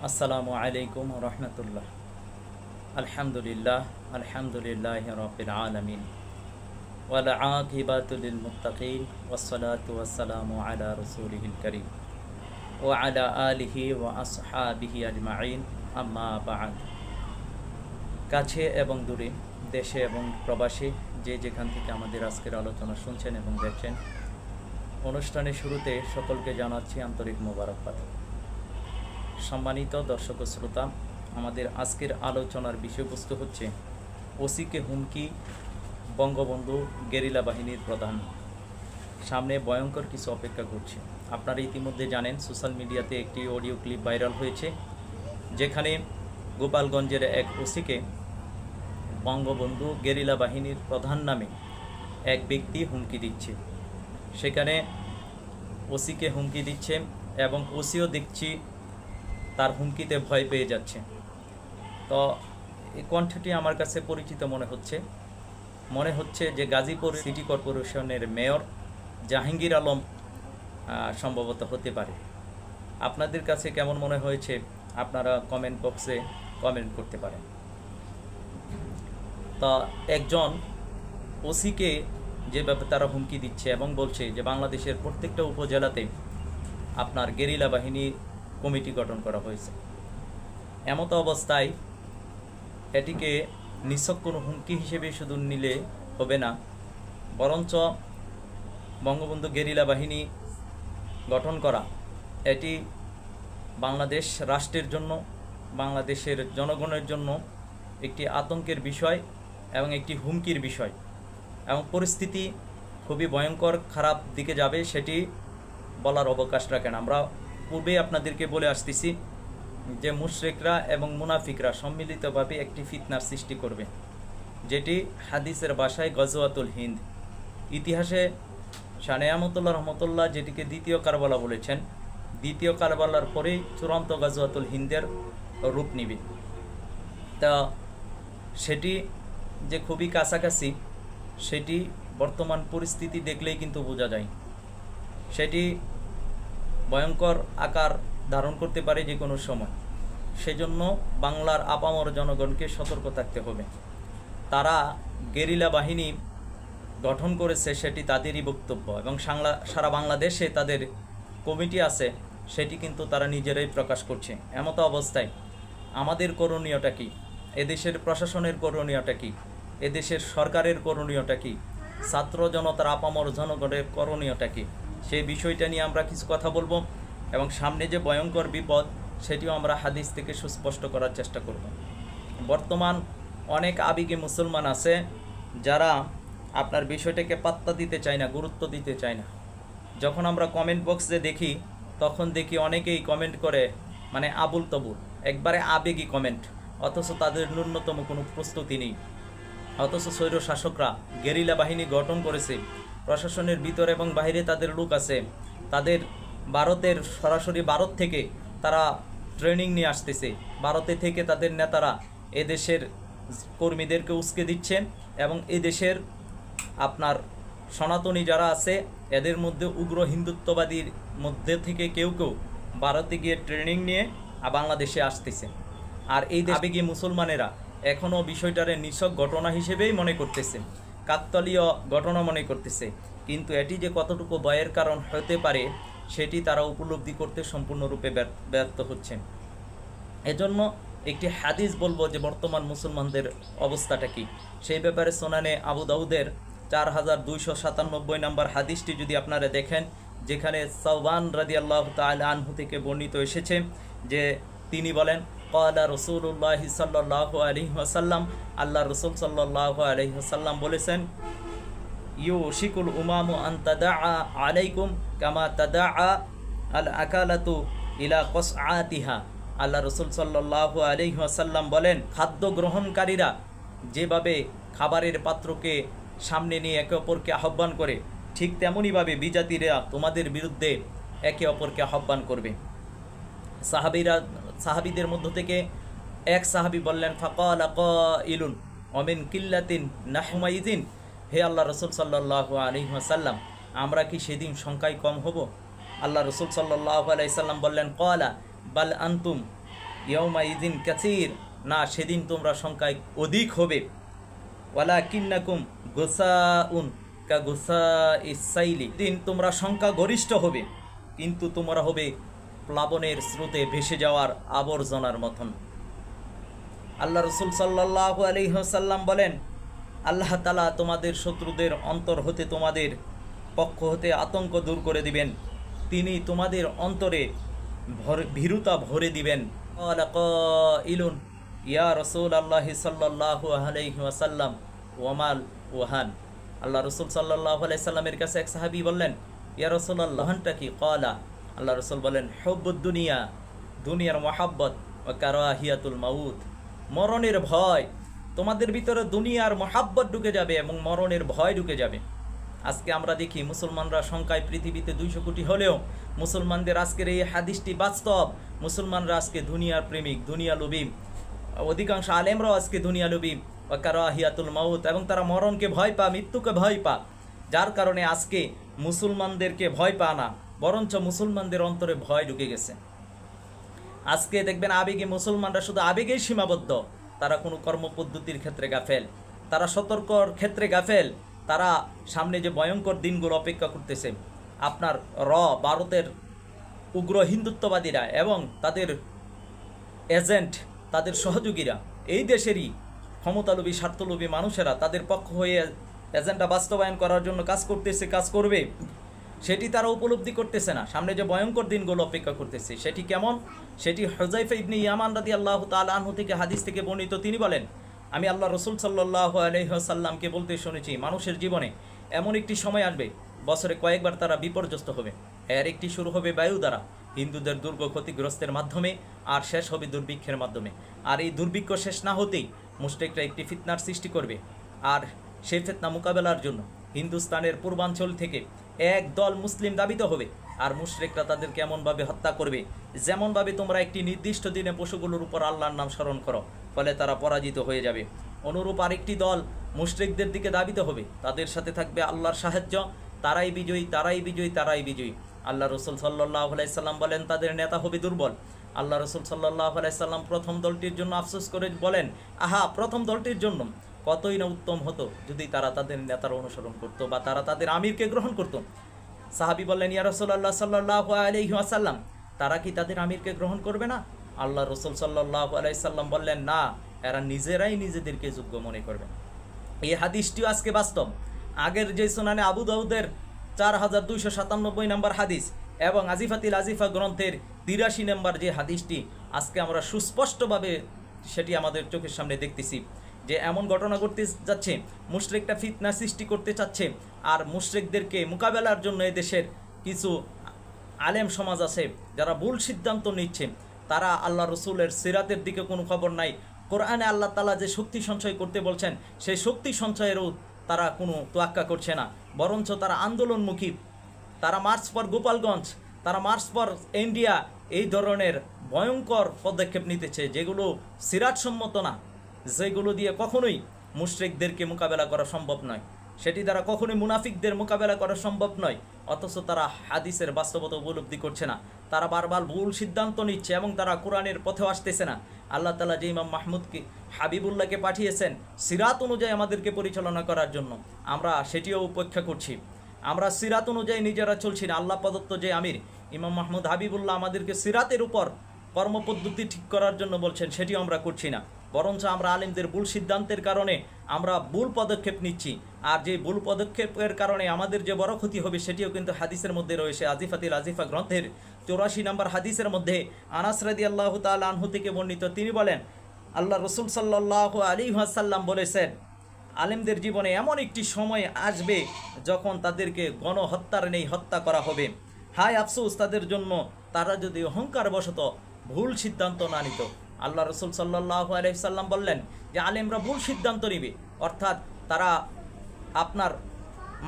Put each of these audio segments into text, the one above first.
আসসালামু আলাইকুম রহমতুল্লাহ। আলহামদুলিল্লাহ আলহামদুলিল্লাহ রব্বিল আলামিন ওয়াল আকিবাতু লিল মুত্তাকিন ওয়াসসালাতু ওয়াসসালামু আলা রাসূলিহিল কারীম ওয়া আলা আলিহি ওয়া আসহাবিহি আজমাইন, আম্মা বা'দ। কাছে এবং দূরে, দেশে এবং প্রবাসী, যে যেখান থেকে আমাদের আজকের আলোচনা শুনছেন এবং দেখছেন, অনুষ্ঠানের শুরুতে সকলকে জানাচ্ছি আন্তরিক মোবারকবাদ। সম্মানিত দর্শক ও শ্রোতা, আমাদের আজকের আলোচনার বিষয়বস্তু হচ্ছে ওসিকে হুমকি বঙ্গবন্ধু গেরিলা বাহিনীর প্রধান। সামনে ভয়ঙ্কর কিছু অপেক্ষা করছে। আপনারা ইতিমধ্যে জানেন, সোশ্যাল মিডিয়াতে একটি অডিও ক্লিপ ভাইরাল হয়েছে, যেখানে গোপালগঞ্জের এক ওসিকে বঙ্গবন্ধু গেরিলা বাহিনীর প্রধান নামে এক ব্যক্তি হুমকি দিচ্ছে। সেখানে ওসিকে হুমকি দিচ্ছে এবং ওসিও দেখছি তার হুমকিতে ভয় পেয়ে যাচ্ছে। তো এই কণ্ঠটি আমার কাছে পরিচিত মনে হচ্ছে যে গাজীপুর সিটি কর্পোরেশনের মেয়র জাহাঙ্গীর আলম সম্ভবত হতে পারে। আপনাদের কাছে কেমন মনে হয়েছে আপনারা কমেন্ট বক্সে কমেন্ট করতে পারেন। তা একজন ওসিকে যেভাবে তারা হুমকি দিচ্ছে এবং বলছে যে বাংলাদেশের প্রত্যেকটা উপজেলাতে আপনার গেরিলা বাহিনী কমিটি গঠন করা হয়েছে, এমতো অবস্থায় এটিকে নিছক কোনো হুমকি হিসেবে শুধু নিলে হবে না, বরঞ্চ বঙ্গবন্ধু গেরিলা বাহিনী গঠন করা এটি বাংলাদেশ রাষ্ট্রের জন্য, বাংলাদেশের জনগণের জন্য একটি আতঙ্কের বিষয় এবং একটি হুমকির বিষয়, এবং পরিস্থিতি খুবই ভয়ঙ্কর খারাপ দিকে যাবে সেটি বলার অবকাশ রাখেন। আমরা পূর্বে আপনাদেরকে বলে আসতেছি যে মুশরিকরা এবং মুনাফিকরা সম্মিলিতভাবে একটি ফিতনার সৃষ্টি করবে, যেটি হাদিসের ভাষায় গজওয়াতুল হিন্দ। ইতিহাসে শাহ নেয়ামতুল্লাহ রহমতুল্লাহ যেটিকে দ্বিতীয় কারবালা বলেছেন, দ্বিতীয় কারবালার পরেই চূড়ান্ত গজওয়াতুল হিন্দের রূপ নিবে। তা সেটি যে খুবই কাছাকাছি সেটি বর্তমান পরিস্থিতি দেখলেই কিন্তু বোঝা যায়। সেটি ভয়ঙ্কর আকার ধারণ করতে পারে যে কোনো সময়। সেজন্য বাংলার আপামর জনগণকে সতর্ক থাকতে হবে। তারা গেরিলা বাহিনী গঠন করেছে সেটি তাদেরই বক্তব্য, এবং সারা বাংলাদেশে তাদের কমিটি আছে, সেটি কিন্তু তারা নিজেরাই প্রকাশ করছে। এমতো অবস্থায় আমাদের করণীয়টা কী? এদেশের প্রশাসনের করণীয়টা কী? এদেশের সরকারের করণীয়টা কী? ছাত্র জনতার আপামর জনগণের করণীয়টা কী? সেই বিষয়টা নিয়ে আমরা কিছু কথা বলবো, এবং সামনে যে ভয়ঙ্কর বিপদ সেটিও আমরা হাদিস থেকে সুস্পষ্ট করার চেষ্টা করব। বর্তমান অনেক আবেগী মুসলমান আছে যারা আপনার বিষয়টাকে পাত্তা দিতে চায় না, গুরুত্ব দিতে চায় না। যখন আমরা কমেন্ট বক্সে দেখি তখন দেখি অনেকেই কমেন্ট করে মানে আবুল তবুল, একবারে আবেগী কমেন্ট, অথচ তাদের ন্যূনতম কোনো প্রস্তুতি নেই। অথচ স্বৈর শাসকরা গেরিলা বাহিনী গঠন করেছে, প্রশাসনের ভিতরে এবং বাইরে তাদের লোক আছে, তাদের সরাসরি ভারত থেকে তারা ট্রেনিং নিয়ে আসতেছে, ভারতে থেকে তাদের নেতারা এদেশের কর্মীদেরকে উস্কে দিচ্ছেন, এবং এদেশের আপনার সনাতনী যারা আছে এদের মধ্যে উগ্র হিন্দুত্ববাদীর মধ্যে থেকে কেউ কেউ ভারতে গিয়ে ট্রেনিং নিয়ে বাংলাদেশে আসতেছে। আর এই আবেগী মুসলমানেরা এখনও বিষয়টারে নিছক ঘটনা হিসেবেই মনে করতেছে, কাকতালীয় ঘটনা মনে করতেছে, কিন্তু এটি যে কতটুকু ভয়ের কারণ হতে পারে সেটি তারা উপলব্ধি করতে সম্পূর্ণরূপে ব্যর্থ হচ্ছেন। এজন্য একটি হাদিস বলবো যে বর্তমান মুসলমানদের অবস্থাটা কি, সেই ব্যাপারে সুনানে আবু দাউদের 4297 নম্বর হাদিসটি যদি আপনারা দেখেন, যেখানে সাওবান রাদিয়াল্লাহু তাআলা আনহু থেকে বর্ণিত এসেছে যে তিনি বলেন, ক্বালা রাসূলুল্লাহি সাল্লাল্লাহু আলাইহি ওয়াসাল্লাম, আল্লাহ রাসূল সাল্লাল্লাহু আলাইহি ওয়াসাল্লাম বলেছেন, ইউশিকুল উমামু আন তাদাআ আলাইকুম কামা তাদাআ আল আকালাতু ইলা কসআতিহা। আল্লাহ রাসূল সাল্লাল্লাহু আলাইহি ওয়াসাল্লাম বলেন, খাদ্য গ্রহণকারীরা যেভাবে খাবারের পাত্রকে সামনে নিয়ে একে অপরকে আহ্বান করে, ঠিক তেমনইভাবে বিজাতিরা তোমাদের বিরুদ্ধে একে অপরকে আহ্বান করবে। সাহাবীদের মধ্য থেকে এক সাহাবী বললেন, ফাকালা কাইলুন ওমিন কিল্লাতিন নাহমাইজিন, হে আল্লাহ রসুল সাল্লাল্লাহু আলাইহি ওয়াসাল্লাম, আমরা কি সেদিন সংখ্যায় কম হব? আল্লাহ রসুল সাল্লাল্লাহু আলাইহি সাল্লাম বললেন, ক্বালা বাল আনতুম ইয়াউমাইযিন কাসীর, না সেদিন তোমরা সংখ্যায় অধিক হবে। ওয়ালাকিন্নাকুম গুসাউন কাগুসাইস সাইলি, দিন তোমরা সংখ্যা গরিষ্ঠ হবে কিন্তু তোমরা হবে প্লাবনের স্রোতে ভেসে যাওয়ার আবর্জনার মতন। আল্লাহ রাসূল সাল্লাল্লাহু আলাইহি ওয়াসাল্লাম বলেন, আল্লাহ তাআলা তোমাদের শত্রুদের অন্তর হতে তোমাদের পক্ষ হতে আতঙ্ক দূর করে দিবেন, তিনি তোমাদের অন্তরে ভীরুতা ভরে দিবেন। ক্বালা কাইলুন ইয়া রাসূলুল্লাহি সাল্লাল্লাহু আলাইহি ওয়াসাল্লাম ওয়ামাল ওয়াহান। আল্লাহ রাসূল সাল্লাল্লাহু আলাইহি সাল্লামের কাছে এক সাহাবী বললেন, ইয়া রাসূলুল্লাহ, ওয়াহানটা কি? ক্বালা, আল্লাহ রাসূল বলেন, হুব্বুদ দুনিয়া, দুনিয়ার মহাব্বত, ওয়া কারাহিয়াতুল মাউত, মরণের ভয়। তোমাদের ভিতরে দুনিয়ার মহাব্বত ঢুকে যাবে এবং মরণের ভয় ঢুকে যাবে। আজকে আমরা দেখি মুসলমানরা সংখ্যায় পৃথিবীতে 200 কোটি হলেও মুসলমানদের আজকের এই হাদিসটি বাস্তব। মুসলমানরা আজকে দুনিয়ার প্রেমিক, দুনিয়া লোভী, অধিকাংশ আলেমরাও আজকে দুনিয়া লোভী, ওয়া কারাহিয়াতুল মাউত, এবং তারা মরণকে ভয় পা, মৃত্যুকে ভয় পা, যার কারণে আজকে মুসলমানদেরকে ভয় পা না, বরঞ্চ মুসলমানদের অন্তরে ভয় ঢুকে গেছে। আজকে দেখবেন আবেগে মুসলমানরা শুধু আবেগেই সীমাবদ্ধ, তারা কোনো কর্মপদ্ধতির ক্ষেত্রে গাফেল, তারা সতর্কর ক্ষেত্রে গাফেল। তারা সামনে যে ভয়ঙ্কর দিনগুলো অপেক্ষা করতেছে, আপনার ভারতের উগ্র হিন্দুত্ববাদীরা এবং তাদের এজেন্ট, তাদের সহযোগীরা, এই দেশেরই ক্ষমতালোভী স্বার্থলোভী মানুষেরা তাদের পক্ষ হয়ে এজেন্ডা বাস্তবায়ন করার জন্য কাজ করতেছে, কাজ করবে, সেটি তারা উপলব্ধি করতেছে না। সামনে যে ভয়ঙ্কর দিনগুলো অপেক্ষা করতেছে সেটি কেমন, সেটি হুযায়ফা ইবনে ইয়ামান রাদিয়াল্লাহু তাআলা আনহু থেকে হাদিস থেকে বর্ণিত। তিনি বলেন, আমি আল্লাহ রাসূল সাল্লাল্লাহু আলাইহি ওয়াসাল্লামকে বলতে শুনেছি, মানুষের জীবনে এমন একটি সময় আসবে বছরে কয়েকবার তারা বিপর্যস্ত হবে। এর একটি শুরু হবে বায়ু দ্বারা, হিন্দুদের দুর্গ ক্ষতিগ্রস্তের মাধ্যমে, আর শেষ হবে দুর্ভিক্ষের মাধ্যমে। আর এই দুর্ভিক্ষ শেষ না হতেই মুশরিকরা একটি ফিতনার সৃষ্টি করবে, আর সেই ফিতনা মোকাবেলার জন্য হিন্দুস্তানের পূর্বাঞ্চল থেকে এক দল মুসলিম দাবিত হবে, আর মুশরিকরা তাদেরকে এমনভাবে হত্যা করবে যেমনভাবে তোমরা একটি নির্দিষ্ট দিনে পশুগুলোর উপর আল্লাহর নাম স্মরণ করো, ফলে তারা পরাজিত হয়ে যাবে। অনুরূপ আরেকটি দল মুশরিকদের দিকে দাবিত হবে, তাদের সাথে থাকবে আল্লাহর সাহায্য, তারাই বিজয়ী, তারাই বিজয়ী, তারাই বিজয়ী। আল্লাহ রাসূল সাল্লাল্লাহু আলাইহি সাল্লাম বলেন, তাদের নেতা হবে দুর্বল। আল্লাহ রাসূল সাল্লাল্লাহু আলাইহি সাল্লাম প্রথম দলটির জন্য আফসোস করে বলেন, আহা, প্রথম দলটির জন্য কতই না উত্তম হতো যদি তারা তাদের নেতার অনুসরণ করত বা তারা তাদের আমিরকে গ্রহণ করত। সাহাবী বললেন, ইয়া রাসূলুল্লাহ সাল্লাল্লাহু আলাইহি ওয়াসাল্লাম, তারা কি তাদের আমিরকে গ্রহণ করবে না? আল্লাহ রাসূল সাল্লাল্লাহু আলাইহি সাল্লাম বললেন, না, এরা নিজেরাই নিজেদেরকে যোগ্য মনে করবে। এই হাদিসটিও আজকে বাস্তব। আগের যে সুনানে আবু দাউদের 4297 নম্বর হাদিস এবং আজিফাতিল আজিফা গ্রন্থের 83 নম্বর যে হাদিসটি, আজকে আমরা সুস্পষ্টভাবে সেটি আমাদের চোখের সামনে দেখতেছি যে এমন ঘটনা ঘটতে যাচ্ছে, মুশরিকরা ফিতনা সৃষ্টি করতে চাচ্ছে, আর মুশরিকদেরকে মোকাবেলার জন্য এদেশের কিছু আলেম সমাজ আছে যারা ভুল সিদ্ধান্ত নিচ্ছে। তারা আল্লাহ রসুলের সিরাতের দিকে কোনো খবর নাই। কোরআনে আল্লাহ তাআলা যে শক্তি সঞ্চয় করতে বলছেন, সেই শক্তি সঞ্চয়েরও তারা কোনো তোয়াক্কা করছে না, বরঞ্চ তারা আন্দোলনমুখী। তারা মার্চ ফর গোপালগঞ্জ, তারা মার্চ ফর ইন্ডিয়া, এই ধরনের ভয়ঙ্কর পদক্ষেপ নিতেছে যেগুলো সিরাতসম্মত না, যেগুলো দিয়ে কখনোই মুশরিকদেরকে মোকাবেলা করা সম্ভব নয়, সেটি দ্বারা কখনোই মুনাফিকদের মোকাবেলা করা সম্ভব নয়। অথচ তারা হাদিসের বাস্তবতা উপলব্ধি করছে না, তারা বারবার ভুল সিদ্ধান্ত নিচ্ছে এবং তারা কোরআনের পথেও আসতেছে না। আল্লাহ তাআলা যে ইমাম মাহমুদকে হাবিবুল্লাহকে পাঠিয়েছেন সিরাত অনুযায়ী আমাদেরকে পরিচালনা করার জন্য, আমরা সেটিও উপেক্ষা করছি। আমরা সিরাত অনুযায়ী নিজেরা চলছি না। আল্লাহ প্রদত্ত যে আমির ইমাম মাহমুদ হাবিবুল্লাহ আমাদেরকে সিরাতের উপর কর্মপদ্ধতি ঠিক করার জন্য বলছেন, সেটিও আমরা করছি না, বরঞ্চ আমরা আলেমদের ভুল সিদ্ধান্তের কারণে আমরা ভুল পদক্ষেপ নিচ্ছি। আর যে ভুল পদক্ষেপের কারণে আমাদের যে বড় ক্ষতি হবে সেটিও কিন্তু হাদিসের মধ্যে রয়েছে। আজিফাতিল আজিফা গ্রন্থের 84 নম্বর হাদিসের মধ্যে আনাস রাদিয়াল্লাহু তাআলা আনহু থেকে বর্ণিত, তিনি বলেন, আল্লাহ রাসূল সাল্লাল্লাহু আলাইহি ওয়াসাল্লাম বলেছেন, আলেমদের জীবনে এমন একটি সময় আসবে যখন তাদেরকে গণহত্যার নেই হত্যা করা হবে। হায় আফসোস তাদের জন্য, তারা যদি অহংকারবশত ভুল সিদ্ধান্ত না নিত। আল্লাহ রাসূল সাল্লাল্লাহু আলাইহি ওয়াসাল্লাম বললেন যে আলেমরা ভুল সিদ্ধান্ত নেবে, অর্থাৎ তারা আপনার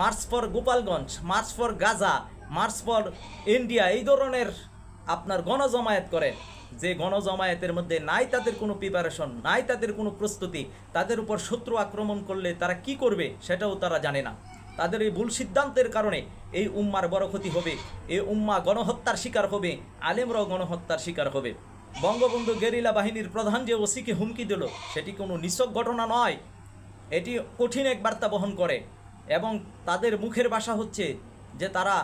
March for Gopalganj, March for Gaza, March for India, এই ধরনের আপনার গণজমায়েত করে, যে গণজমায়েতের মধ্যে নাই তাদের কোনো প্রিপারেশন, নাই তাদের কোনো প্রস্তুতি, তাদের উপর শত্রু আক্রমণ করলে তারা কি করবে সেটাও তারা জানে না। তাদের এই ভুল সিদ্ধান্তের কারণে এই উম্মার বড় ক্ষতি হবে, এই উম্মা গণহত্যার শিকার হবে, আলেমরাও গণহত্যার শিকার হবে। বঙ্গবন্ধু গেরিলা বাহিনীর প্রধান যে ওসিকে হুমকি দিল সেটি কোনো নিছক ঘটনা নয়, এটি কঠিন এক বার্তা বহন করে। এবং তাদের মুখের ভাষা হচ্ছে যে তারা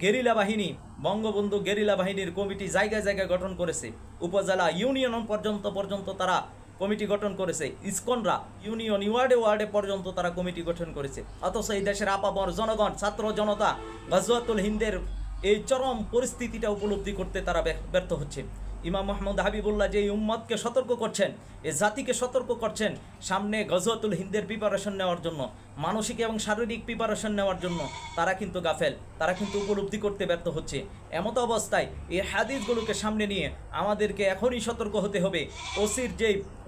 গেরিলা বাহিনী, বঙ্গবন্ধু গেরিলা বাহিনীর কমিটি জায়গায় জায়গায় গঠন করেছে, উপজেলা ইউনিয়ন পর্যন্ত তারা কমিটি গঠন করেছে, ইসকনরা ইউনিয়ন ওয়ার্ডে ওয়ার্ডে পর্যন্ত তারা কমিটি গঠন করেছে। অথচ এই দেশের আপামর জনগণ, ছাত্র জনতা গজওয়াতুল হিন্দের এই চরম পরিস্থিতিটা উপলব্ধি করতে তারা ব্যর্থ হচ্ছে। ইমাম মোহাম্মদ হাবিবুল্লাহ যে এই উম্মতকে সতর্ক করছেন, এই জাতিকে সতর্ক করছেন সামনে গজওয়াতুল হিন্দের প্রিপারেশন নেওয়ার জন্য, মানসিক এবং শারীরিক প্রিপারেশন নেওয়ার জন্য, তারা কিন্তু গাফেল, তারা কিন্তু উপলব্ধি করতে ব্যর্থ হচ্ছে। এমত অবস্থায় এই হাদিসগুলোকে সামনে নিয়ে আমাদেরকে এখনই সতর্ক হতে হবে।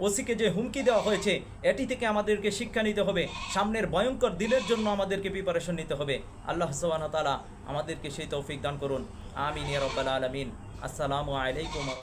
ওসিকে যে হুমকি দেওয়া হয়েছে এটি থেকে আমাদেরকে শিক্ষা নিতে হবে, সামনের ভয়ঙ্কর দিনের জন্য আমাদেরকে প্রিপারেশন নিতে হবে। আল্লাহ সুবহানাহু ওয়া তাআলা আমাদেরকে সেই তৌফিক দান করুন। আমিন ইয়া রাব্বাল আলামিন। আসসালামু আলাইকুম।